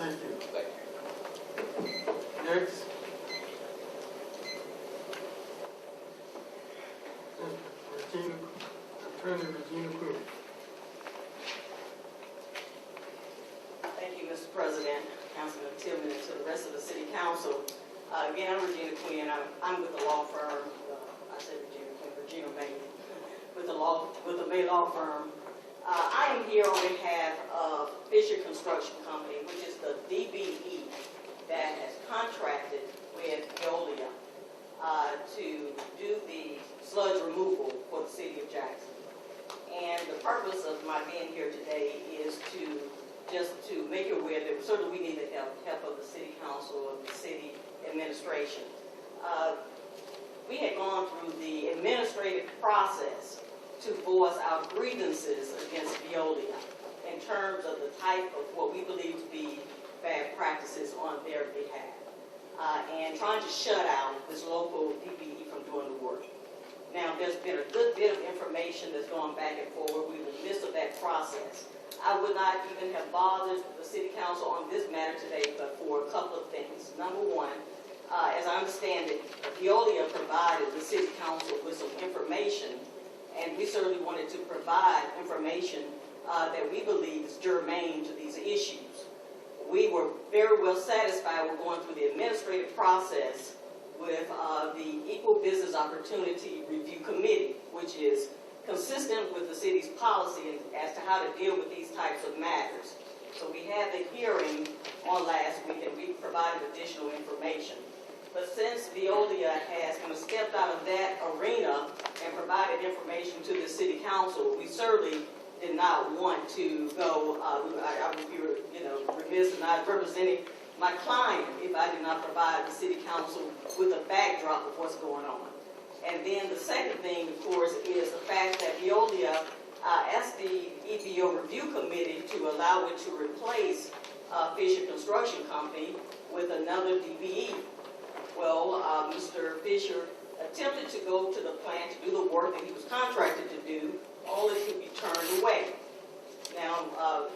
Thank you. Thank you. Next. Attorney Regina Cruz. Thank you, Mr. President, Councilman Tillman, and to the rest of the City Council. Again, I'm Regina Quinn. I'm with the law firm. I said Regina Quinn, Regina May, with the May law firm. I am here on behalf of Fisher Construction Company, which is the DBE that has contracted with Veolia to do the sludge removal for the City of Jackson. And the purpose of my being here today is to make you aware that certainly we need the help of the City Council, of the City Administration. We had gone through the administrative process to voice our grievances against Veolia in terms of the type of what we believe to be bad practices on their behalf, and trying to shut out this local DBE from doing the work. Now, there's been a good bit of information that's gone back and forward. We're in the midst of that process. I would not even have bothered the City Council on this matter today, but for a couple of things. Number one, as I understand it, Veolia provided the City Council with some information, and we certainly wanted to provide information that we believe is germane to these issues. We were very well satisfied with going through the administrative process with the Equal Business Opportunity Review Committee, which is consistent with the city's policy as to how to deal with these types of matters. So we had the hearing on last week, and we provided additional information. But since Veolia has kind of stepped out of that arena and provided information to the City Council, we certainly did not want to go. I would be, remiss in not representing my client if I did not provide the City Council with a backdrop of what's going on. And then the second thing, of course, is the fact that Veolia asked the EBO Review Committee to allow it to replace Fisher Construction Company with another DBE. Well, Mr. Fisher attempted to go to the plant to do the work that he was contracted to do, only to be turned away. Now,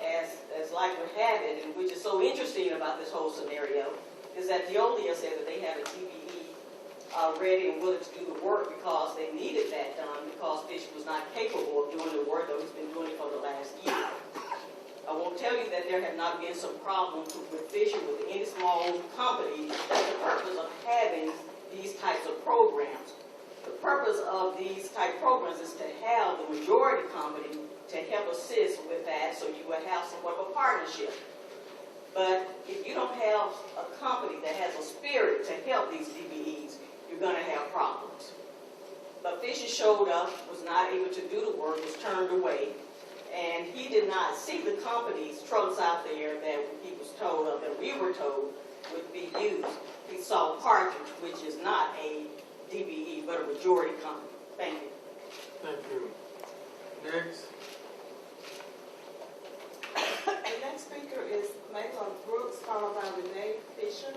as luck would have it, and which is so interesting about this whole scenario, is that Veolia said that they had a DBE ready and willing to do the work because they needed that done, because Fisher was not capable of doing the work that he's been doing for the last year. I won't tell you that there have not been some problems with Fisher, with any small company. That's the purpose of having these types of programs. The purpose of these type programs is to have the majority company to help assist with that, so you will have somewhat of a partnership. But if you don't have a company that has a spirit to help these DBEs, you're going to have problems. But Fisher showed up, was not able to do the work, was turned away, and he did not see the company's trucks out there that he was told of, that we were told would be used. He saw Partridge, which is not a DBE, but a majority company. Thank you. Thank you. Next. The next speaker is Maylon Brooks, followed by Renee Fisher.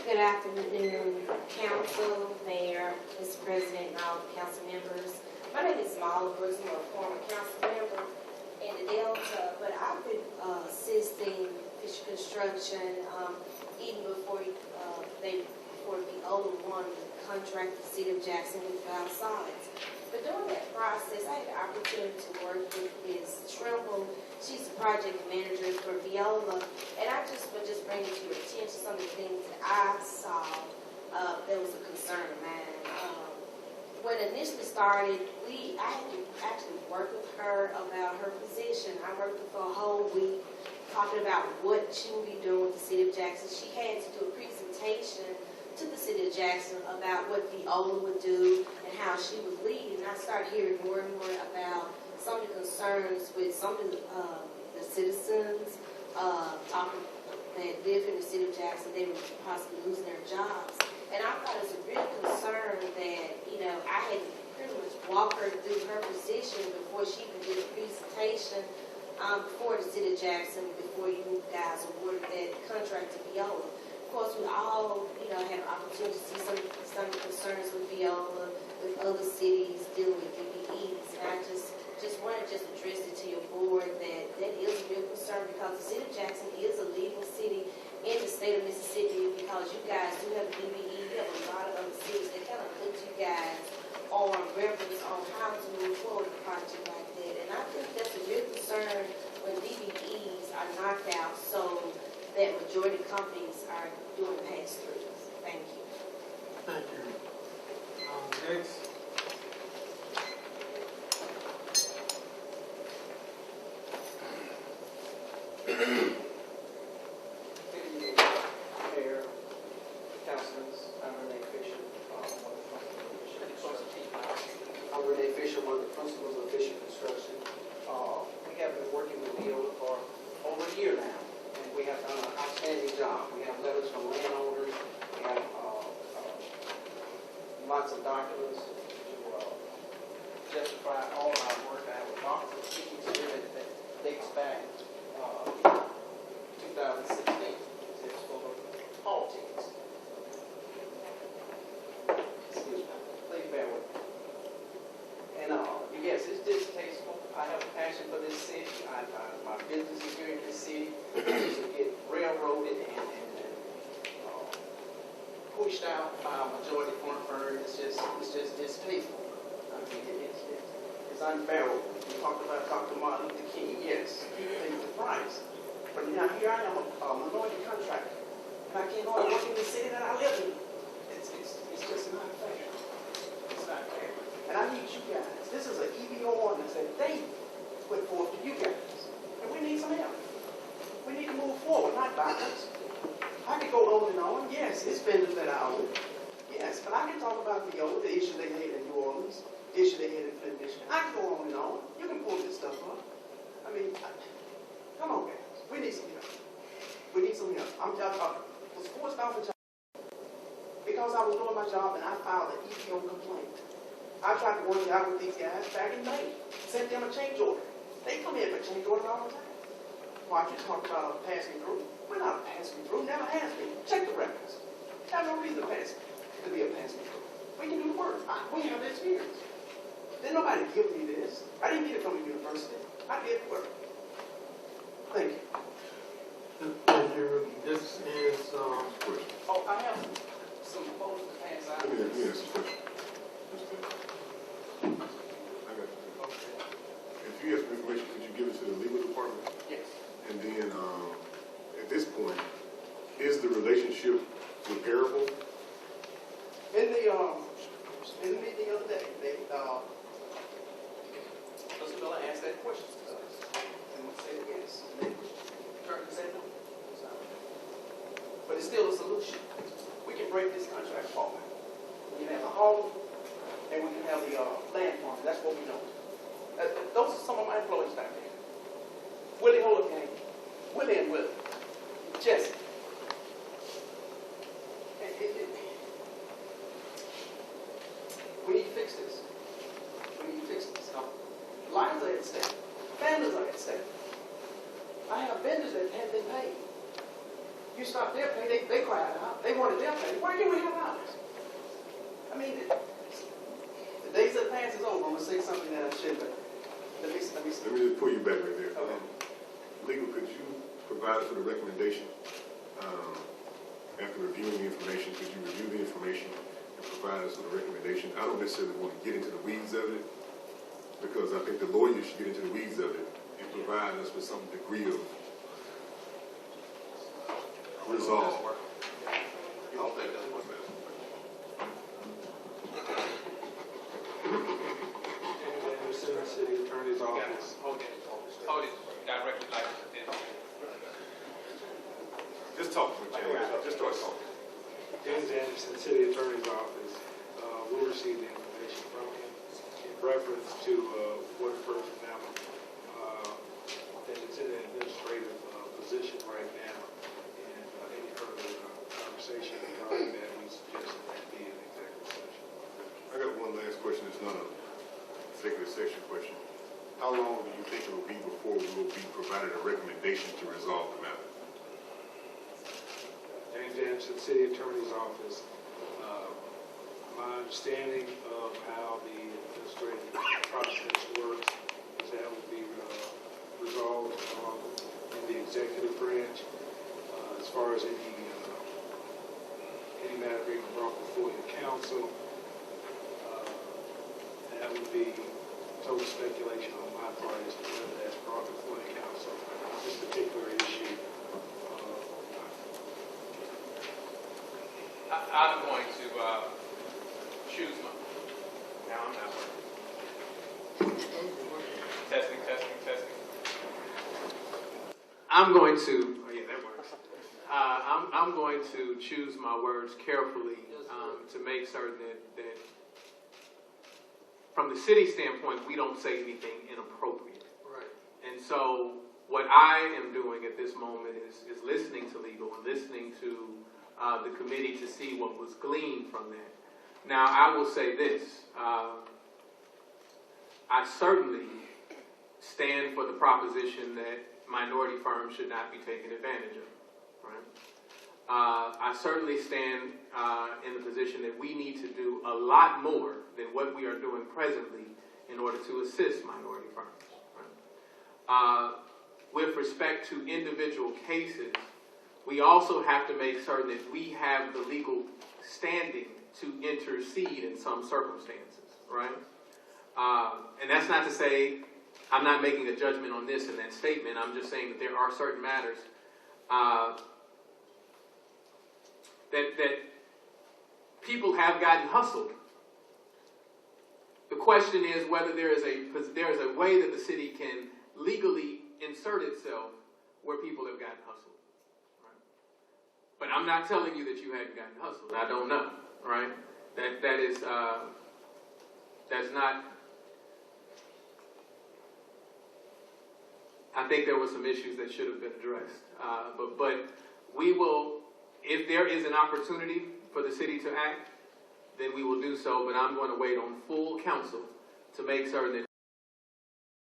Good afternoon, Council, Mayor, Mr. President, and all the council members. My name is Marla Brooks. I'm a former council member in the Delta, but I've been assisting Fisher Construction even before Veolia won the contract with the City of Jackson with Five Solids. But during that process, I had the opportunity to work with Ms. Trimble. She's the project manager for Veolia, and I just would just bring to your attention some of the things that I saw that was a concern of mine. When it initially started, I had to actually work with her about her position. I worked with her a whole week talking about what she would be doing with the City of Jackson. She had to do a presentation to the City of Jackson about what Veolia would do and how she would lead. And I started hearing more and more about some of the concerns with some of the citizens talking that live in the City of Jackson. They were possibly losing their jobs. And I thought it was a real concern that, I had to pretty much walk her through her position before she even did a presentation for the City of Jackson before you guys awarded that contract to Veolia. course, we all, have an opportunity to see some concerns with Viola, with other cities dealing with DBEs. And I just want to address it to your board that is a real concern because the city of Jackson is a legal city in the state of Mississippi because you guys do have a DBE. You have a lot of other cities that kind of look to you guys on reference on how to move forward with a project like that. And I think that's a real concern when DBEs are knocked out so that majority companies are doing pass-throughs. Thank you. Thank you. Next. Mayor, councilors, I'm Renee Fisher, one of the principals of Fisher Construction. We have been working with Viola for over a year now, and we have done an outstanding job. We have letters from landowners, we have lots of documents to justify all our work. I have a box of tickets here that dates back 2016. It's full of all tickets. Excuse me. Please bear with me. And yes, it's distasteful. I have a passion for this city. My business is here in this city. To get railroaded and pushed out by a majority firm, it's just distasteful. I mean, it's unbearable. You talked about Dr. Martin Luther King. Yes, he paid the price. But now here I am, a minority contractor, and I can't go and work in the city that I live in. It's just not fair. It's not fair. And I need you guys. This is an EVO ordinance that they put forth to you guys. And we need some help. We need to move forward, not backwards. I could go on and on. Yes, it's vendors that I own. Yes, but I can talk about the issue they had in New Orleans, the issue they had in Flint, Michigan. I can go on and on. You can pull this stuff up. I mean, come on, guys. We need some help. We need some help. I'm talking for sports golf because I was doing my job and I filed an EPO complaint. I tried to work it out with these guys back in May. Sent them a change order. They come in for change orders all the time. Why you talk about passing through? We're not passing through. Never has been. Check the records. Have no reason to be a passing through. We can do the work. We have the experience. Didn't nobody give me this. I didn't get it from the university. I did the work. Thank you. Thank you. This is, Oh, I have some photos to pass out. Let me ask you a question. I got you. Okay. If you have some information, could you give it to the legal department? Yes. And then, at this point, is the relationship repairable? In the meeting the other day, Mr. Miller asked that question to us. And we said yes. And then Kirk said no. But it's still a solution. We can break this contract apart. We can have a home, and we can have the land farm. That's what we know. Those are some of my employees back there. Willie Holocaine, Willie and Willie, Jesse. We need to fix this. We need to fix this. Lives are at stake. Families are at stake. I have vendors that haven't been paid. You stop their pay, they cried out. They wanted their pay. Why can't we have ours? I mean, the days of the past is over. I'm going to say something that I shouldn't, but let me Let me just pull you back right there. Okay. Legal, could you provide us with a recommendation after reviewing the information? Could you review the information and provide us with a recommendation? I don't necessarily want to get into the weeds of it because I think the lawyers should get into the weeds of it and provide us with some degree of resolve. I don't think that's what's best. Anderson, City Attorney's Office. Hold it directly like this. Just talk to me, just start talking. James Anderson, City Attorney's Office, we received the information from him in reference to Woodford now that it's in an administrative position right now, and any further conversation regarding that, we suggest that be an executive session. I got one last question. It's not a executive session question. How long do you think it will be before we will be provided a recommendation to resolve the matter? James Anderson. Anderson City Attorney's Office. My understanding of how the administrative process works is that will be resolved in the executive branch. As far as any matter being brought before the council, that would be total speculation on my part as to whether that's brought before the council. This particular issue. I'm going to choose my. Now I'm not working. Testing. I'm going to. Oh yeah, that works. I'm going to choose my words carefully to make certain that from the city standpoint, we don't say anything inappropriate. Right. And so what I am doing at this moment is listening to legal and listening to the committee to see what was gleaned from that. Now, I will say this. I certainly stand for the proposition that minority firms should not be taken advantage of. Right? I certainly stand in the position that we need to do a lot more than what we are doing presently in order to assist minority firms. Right? With respect to individual cases, we also have to make certain that we have the legal standing to intercede in some circumstances, right? And that's not to say I'm not making a judgment on this in that statement. I'm just saying that there are certain matters that people have gotten hustled. The question is whether there is a way that the city can legally insert itself where people have gotten hustled. Right? But I'm not telling you that you hadn't gotten hustled. I don't know, right? That's not. I think there were some issues that should have been addressed. But we will, if there is an opportunity for the city to act, then we will do so. But I'm going to wait on full council to make certain that